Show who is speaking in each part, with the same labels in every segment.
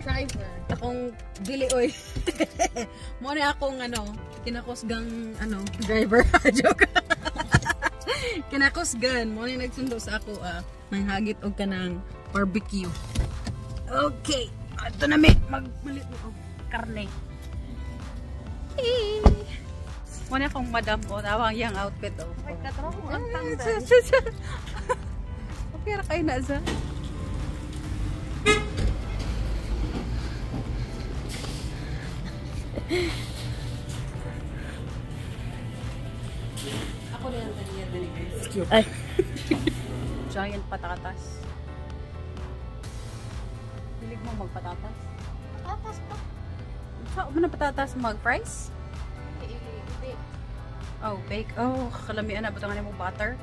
Speaker 1: driver.
Speaker 2: Akong dili oy. Mo na akong kinakusgang driver. Joke. Kinakusgan mo na nagsundo sa ako nanghagit og kanang barbecue. Okay. Ato na magmalit mo karne. Mo na akong madam ko tawang yang outfit oh.
Speaker 1: May katrabaho ang tanggal.
Speaker 2: Okay ra kay na sa. Ako din ang taniya dali guys. Ay. Giant patatas. Hilig mo magpatatas?
Speaker 1: Patatas pa.
Speaker 2: Saan mo na patatas mag-fries?
Speaker 1: Hindi.
Speaker 2: Oh, bake. Oh, kalamian na. Butangan mo butter.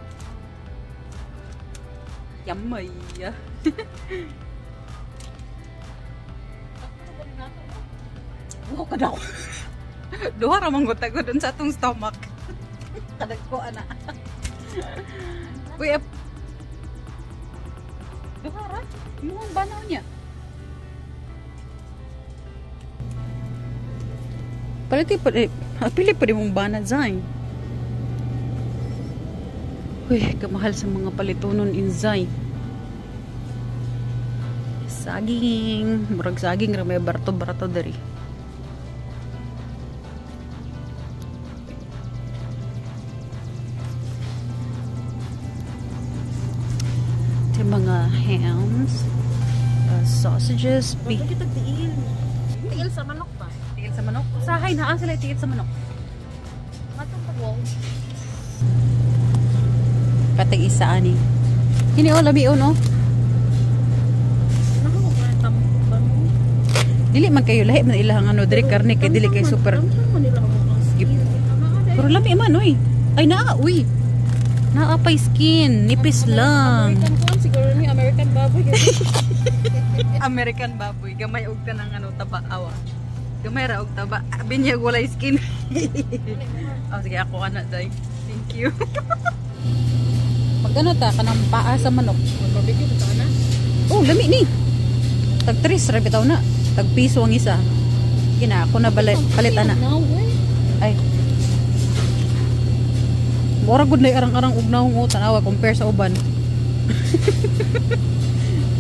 Speaker 2: Yummy. Wow ka daw. Duha ramang gutag ko dun sa atong stomach. Kadagko ana. Uy, duha ra? Yung banaw niya. Palati pa pili pa di mong banat Zay. Uy, kamahal sa mga palitonon in Zay. Saging, murag saging ra may barato-barato dari. Mga hams, sausages, beef.
Speaker 1: Bakit tiil? Tiil sa manok ba?
Speaker 2: Tiil sa manok? Sahay na sila tiil sa manok.
Speaker 1: Matong pagwong.
Speaker 2: Katag isa ani. Hini o labi o no? Dili man kayo lahi man ilang diri karne kay dili kay super. Pero labi man oy. Ay naa uy. Naapay skin, nipis lang.
Speaker 1: Siguro ni American baboy.
Speaker 2: American baboy, gamay og kanang taba awa. Gamay ra og taba, binyag walay skin. Oh sige ako ana day. Thank you. Pag ta kanang paa sa manok.
Speaker 1: Barbecue ta na.
Speaker 2: Oh, lami ni. Tag 3 ra bitaw na. Tag piso ang isa. Kina ako na palit ana. Ay. Mura gud nay arang-arang og naong tanawa compare sa uban.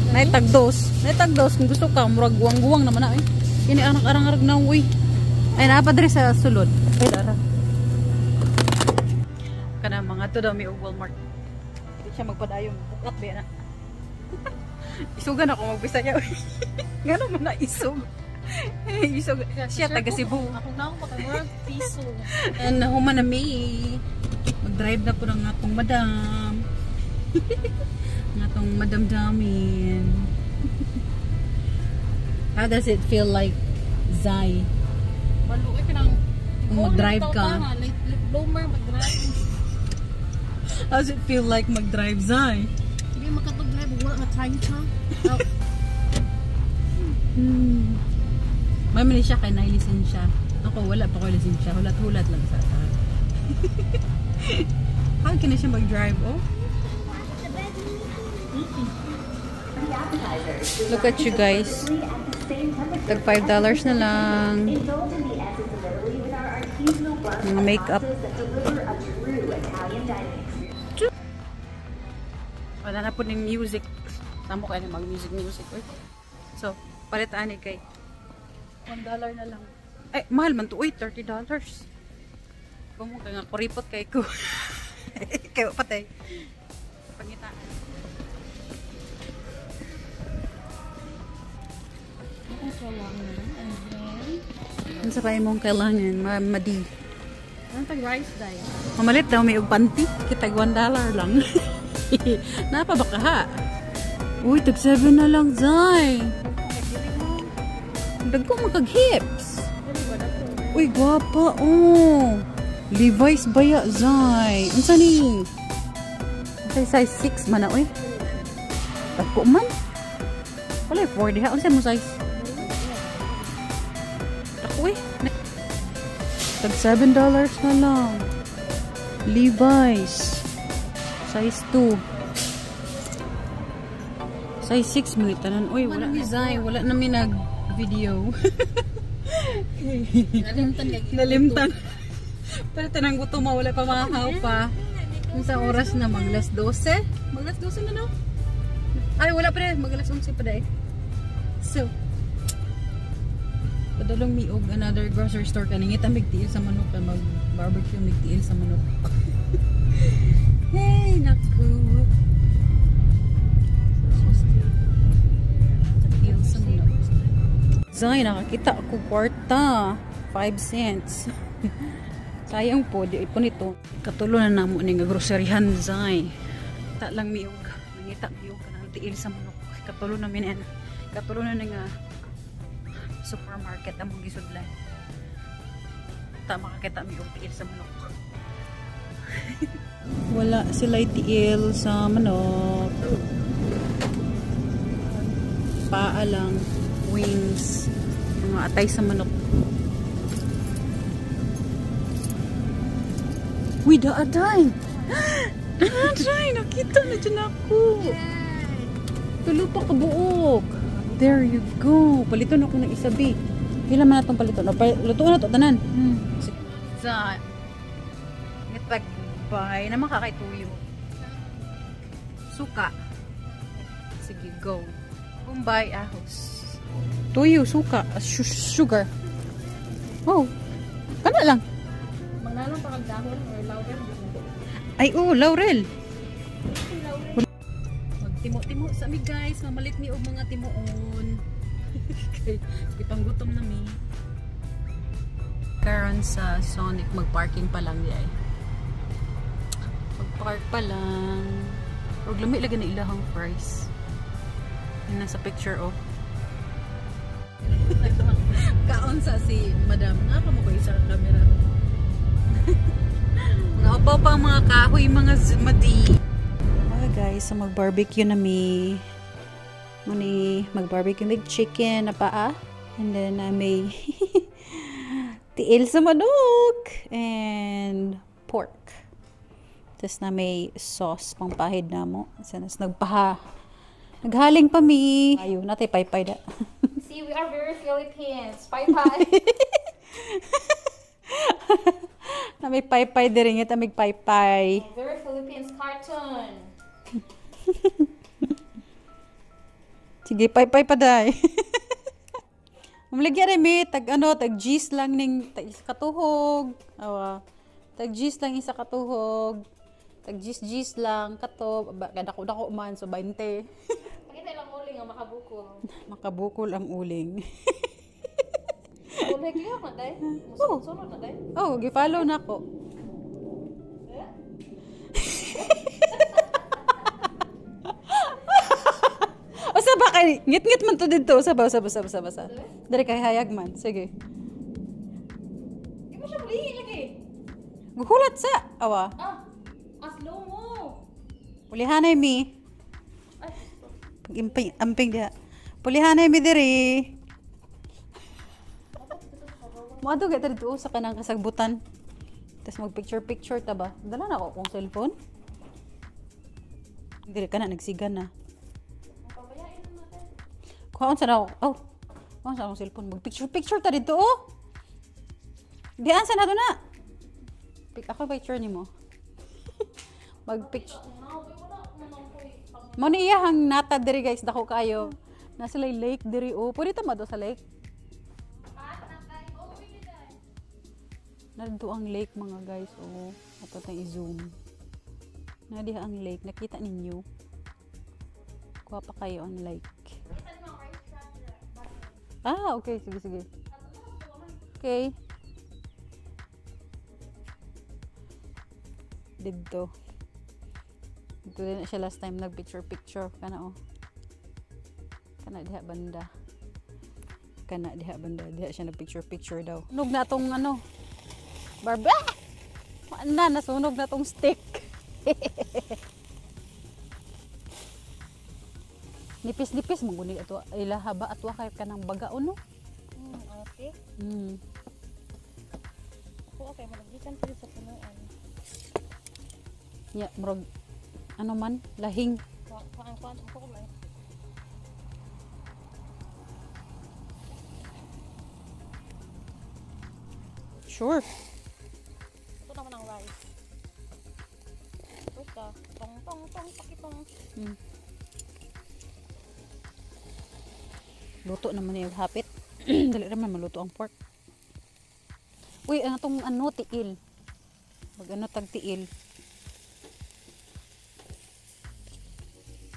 Speaker 2: Nay tagdos kung gusto ka murag guwang-guwang naman na eh. Kini arang-arang naong uy. Ay naapa diri sa sulod. Ay dara. Kana mga to daw mi og Walmart. Di siya magpadayon. At ba na. Isugan ako magbisaya. Ngano man na isog. Isog siya taga Cebu.
Speaker 1: Ako na ako makagurag piso.
Speaker 2: And human na me. Mag-drive na po ng atong madam. Ng atong madam damin. How does it feel like, Zay?
Speaker 1: Maluoy ka ng
Speaker 2: Kung mag-drive ka.
Speaker 1: Late bloomer mag-drive.
Speaker 2: How does it feel like mag-drive, Zay?
Speaker 1: Hindi makatog-drive. Wala na-try ka.
Speaker 2: May mali siya kay na-lisensya. Ako wala pa ko lisensya. Hulat-hulat lang sa akin. How can I siya mag-drive, oh? Look at you guys. Tag $5 na lang. Mga makeup. Wala na po ng music. Tama ko na mag-music. So, palitaan kay $1 na lang. Ay, mahal man to. Uy, $30. Kung mo nga kuripot kay ko. Kayo patay. Pangitaan. Ano sa kayo mong kailangan? Madi.
Speaker 1: Anong tag-rice day?
Speaker 2: Mamalit daw may panty. Kitag $1 lang. Napa baka ha? Uy, tag 7 na lang, Zay. Dagko makag-hips. Uy, gwapa, oh. Levi's baya, Zay. Unsa ni? Size 6 man na, uy. Dagko man. Wala, 40 ha. Unsa mo size? Dagko, uy. Tag $7 na lang. Levi's. Size 2. Size 6 mga tanan. Uy, wala ni Zay. Wala namin video.
Speaker 1: Nalimtan kay
Speaker 2: Nalimtan. Pero tanang gutom mo, wala pa mahahaw pa. Kung sa oras na maglas 12. Maglas 12 na no? Ay, wala pa rin. Maglas 11 pa dahil. So, padalong mi og another grocery store kaningit ang migtiil sa manok na mag-barbecue migtiil sa manok. Hey, naku. Tiil sa manok. Zay, nakakita ako kwarta. 5 cents. Sayang po, di po nito. Katulo na namo ni nga groceryhan, Zay. Ta lang mi og nangita mi og kanang tiil sa manok. Katulo na min katulo na nga supermarket among gisudlan. Tama makakita mi og tiil sa manok. Wala sila tiil sa manok. Paa lang, wings, mga atay sa manok. Uy, daaday! Daaday! Nakita na dyan ako! Tulo pa kabuok! There you go! Paliton ako ng isabi. Kailan man na itong paliton? Lutuan na ito, tanan. Sa ngitagbay na makakaituyo. Suka. Sige, go. Kumbay, ahos. Tuyo, suka. Sugar. Oh. Kana lang.
Speaker 1: Mangalong pa kag dahon or laurel.
Speaker 2: Ay, oh, laurel. Magtimo-timo sa mi guys. Mamalit mi og mga timoon. Kitang gutom na mi. Karon sa Sonic, mag-parking pa lang di ay. Mag-park pa lang. Huwag lami lagi na ilahang price. Yung nasa picture, oh. Kaon sa si madam. Naka mo ba isa camera? Mga upaw pa mga kahoy, mga madi. Okay guys, so mag-barbecue na mi. Muni, mag-barbecue med chicken na paa. And then may tiil sa manok and pork. Tapos na may sauce pang pahid na mo. Sanas nagpaha. Naghaling pa mi. Ayun, natay paypay da.
Speaker 1: See, we are very Philippines. Paypay.
Speaker 2: Na may paypay diri nga tamig paypay.
Speaker 1: Very Philippines cartoon.
Speaker 2: Sige, paypay pa day. Mamligyan rin mi, tag G's lang ning tag isa katuhog. Awa. Tag G's lang isa katuhog. Tag G's lang kato. Kadako-dako man, so 20.
Speaker 1: Pakita lang uling ang makabukol.
Speaker 2: Makabukol ang uling.
Speaker 1: Uling liyak na day. Musunod na day.
Speaker 2: Oh, gi-follow na ko. Usa ba kay ngit-ngit man to didto, usa ba. Dari kay hayag man. Sige.
Speaker 1: Di mo siya muli lagi.
Speaker 2: Guhulat sa awa.
Speaker 1: Slow mo.
Speaker 2: Pulihanay mi. Pag amping dia. Pulihanay mi diri. Moadto gay dito sa kanang kasagbutan. Tapos mag-picture ta ba? Dala na ako kung cellphone. Dili ka na nagsigan na. Kuhaon sa na ako. Oh. Kuhaon sa akong cellphone. Mag-picture ta dito oh. Diyan sa na to na. Ako picture ni mo. Mag-picture. Mo ni iyahang nata diri guys, dako kayo. Nasa lake diri oh. Pwede ta mado sa lake. Narito ang lake mga guys oh. Ato tayong i-zoom. Nadiha ang lake, nakita ninyo. Kuha pa kayo ang lake. Ah, okay, sige. Okay. Dito din siya last time nag-picture kana oh. Kana diha banda. Diha siya nag-picture daw. Sunog na tong barba. Nasunog na tong stick. Nipis maguni ato ilahaba atwa kay kanang baga no.
Speaker 1: Okay. Okay, malagitan pa sa punuan.
Speaker 2: Ya, murag ano man, lahing.
Speaker 1: Kuan ko lang.
Speaker 2: Sure.
Speaker 1: Ito naman ang rice. Ito ka. Tong, tong, tong, pakitong.
Speaker 2: Hmm. Luto naman yung hapit. Dali naman maluto ang pork. Uy, ang itong ano, tiil. Pag ano, tag tiil.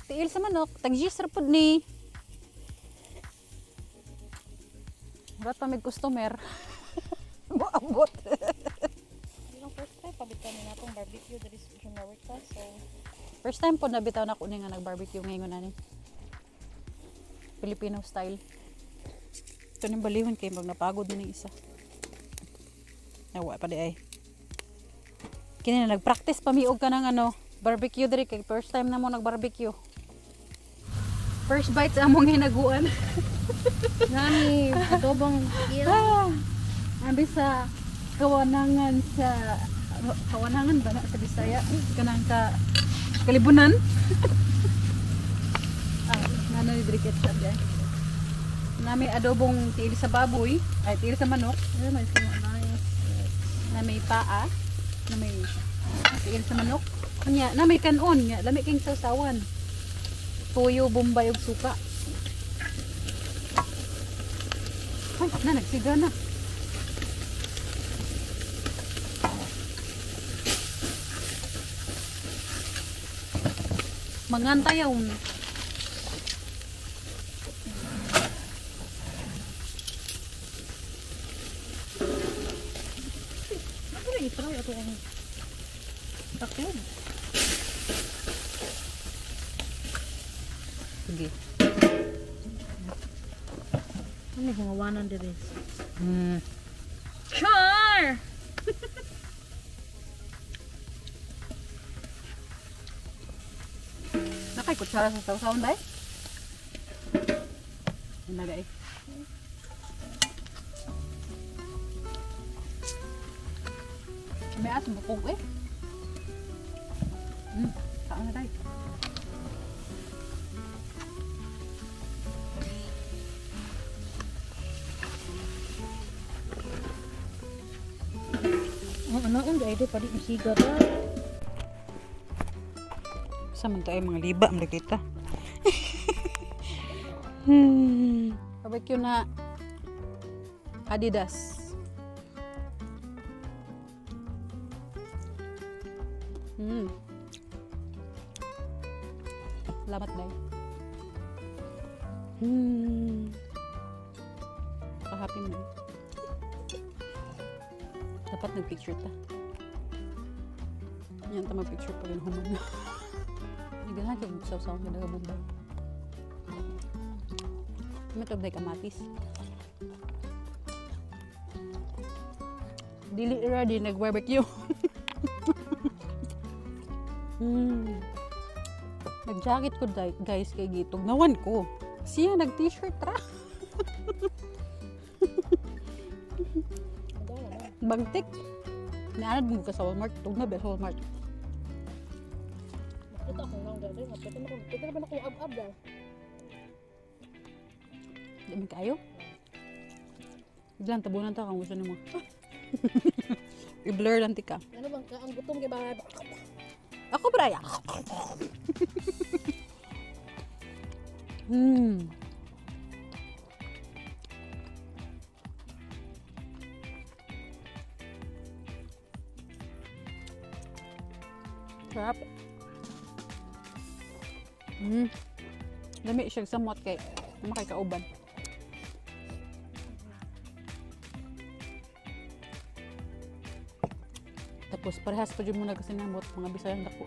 Speaker 2: Tiil sa manok. Tag-gis rapod ni. Ba't pa may customer? Maabot.
Speaker 1: Yung first time, pabitan na itong barbecue. That is America. So,
Speaker 2: First time po nabitaw na ko nga nag-barbecue ngayon na ni. Filipino style. Ito nang balihon kayo pag napagod na ng isa. Nawa pa di ay. Kini na nag-practice pamiog ka ng ano, barbecue diri kay first time na mo nag-barbecue. First bite sa among hinaguan.
Speaker 1: nani, adobong il.
Speaker 2: Abi sa kawanangan sa kawanangan ba na sa Bisaya? Kanang ka Kalibunan. Nano ni Briket sa dyan. Nami adobong tiil sa baboy, ay tiil sa manok.
Speaker 1: May nice.
Speaker 2: Na may paa, na may tiil sa manok. Kanya, na may kanon nga, lami king sausawan. Tuyo, bombay ug suka. Ay, na nagsiga na. Mangantayaw na.
Speaker 1: Ito ito ang taklog.
Speaker 2: Sige.
Speaker 1: Ano yung gawanan dito?
Speaker 2: Char! Nakay kutsara sa sausawan dai? Ano dai? May as bukog eh. Saan na dai?
Speaker 1: Ano ang ide pa di masiga ra.
Speaker 2: Sama tayo mga liba ang kita. Barbecue na Adidas. Salamat dai. Happy mo. Dapat nag-picture ta. Yan ta mag-picture pa rin human. Ganahan kay saw-saw nga daga Bombay. Matog day kamatis. Dili ra di nag-barbecue. Nag-jacket ko guys kay gitog nawan ko. Siya nag-t-shirt ra. Bagtik. Naanad mo ka sa Walmart. Tug na ba sa Walmart?
Speaker 1: Ito ako lang dali. Ito na ba ako ab-ab daw?
Speaker 2: Di man kayo? Diyan, tabunan ta kung gusto nimo. I-blur lang tika.
Speaker 1: Ano bang ang gutom kay ba?
Speaker 2: Ako braya. Sarap. Dami siya samot kay makikauban. Tapos parehas pa dyan muna kasi namot mga Bisayang dako.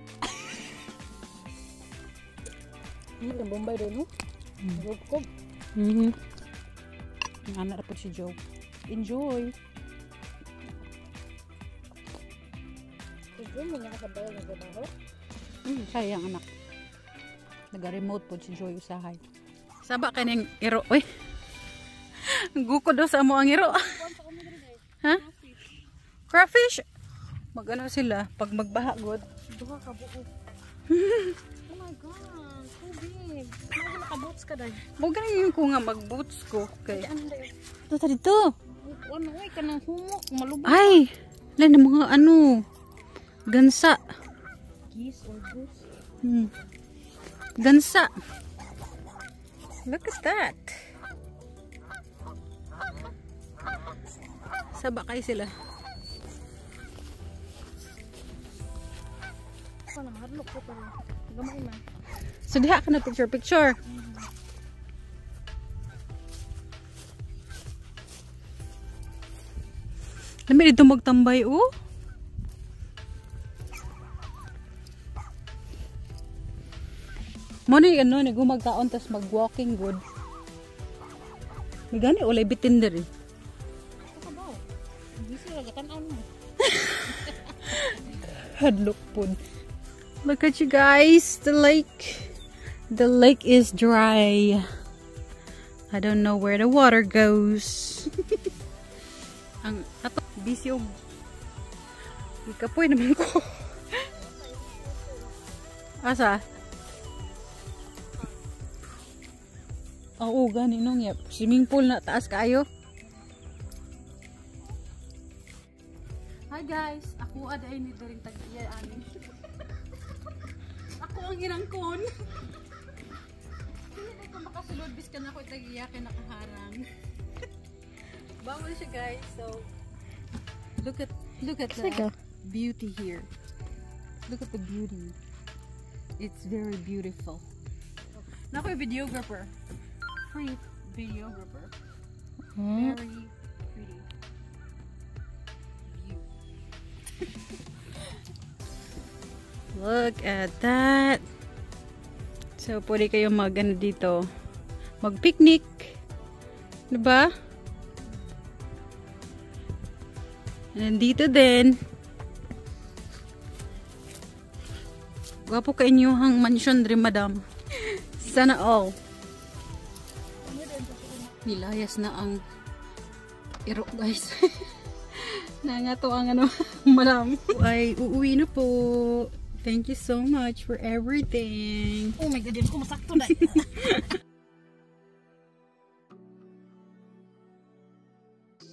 Speaker 1: Ang Bombay doon, no? Rupkob.
Speaker 2: Ang anak po si Joe. Enjoy!
Speaker 1: Ito mo nga kasabayan ng trabaho?
Speaker 2: Kaya ang anak. Nag-remote po si Joy usahay. Saba ka niyang iro. Uy! Guko daw sa mo ang iro. Ha? Crawfish? Mag-ano sila? Pag magbahagod.
Speaker 1: Duha ka buo. Oh my God! So big! Ano naka-boots ka dahil?
Speaker 2: Huwag ganun yung ko nga mag-boots ko. Okay.
Speaker 1: Ano dahil?
Speaker 2: Ito dito.
Speaker 1: Ano, ka ng humok. Malubog.
Speaker 2: Ay! Lan mga ano. Gansa.
Speaker 1: Geese or goose?
Speaker 2: Gansa. Look at that. Sabakay sila.
Speaker 1: Ano, mahadlok ko pero. Gamay man.
Speaker 2: So diha ka na picture. Lami dito magtambay oh. Mo ni ano ni gumagkaon tas mag-walking good. May gani ulay bitin diri.
Speaker 1: Ito ba? Hindi sila gatan mo.
Speaker 2: Hadlok pod. Look at you guys, the lake. The lake is dry. I don't know where the water goes. Ang ato busy og ikapoy naman ko. Asa? Oo, gani nung yap. Swimming pool na taas kayo. Hi guys, ako aday ni daring tag-iya ani. Ako ang inangkon. Hindi ko makasulod bis ka na ako tag-iya kay nakaharang. Bawal siya guys. So look at the beauty here. Look at the beauty. It's very beautiful. Nako videographer. Free videographer. Very pretty view. Look at that. So pwede kayo mag-ano dito. Mag-picnic. Diba? Nandito din. Gwapo ka inyong mansion rin, madam. Sana all. Nilayas na ang iro, guys. Nangato ang ano, madam. Ay, uuwi na po. Thank you so much for everything.
Speaker 1: Oh my God, yun ko masakto na.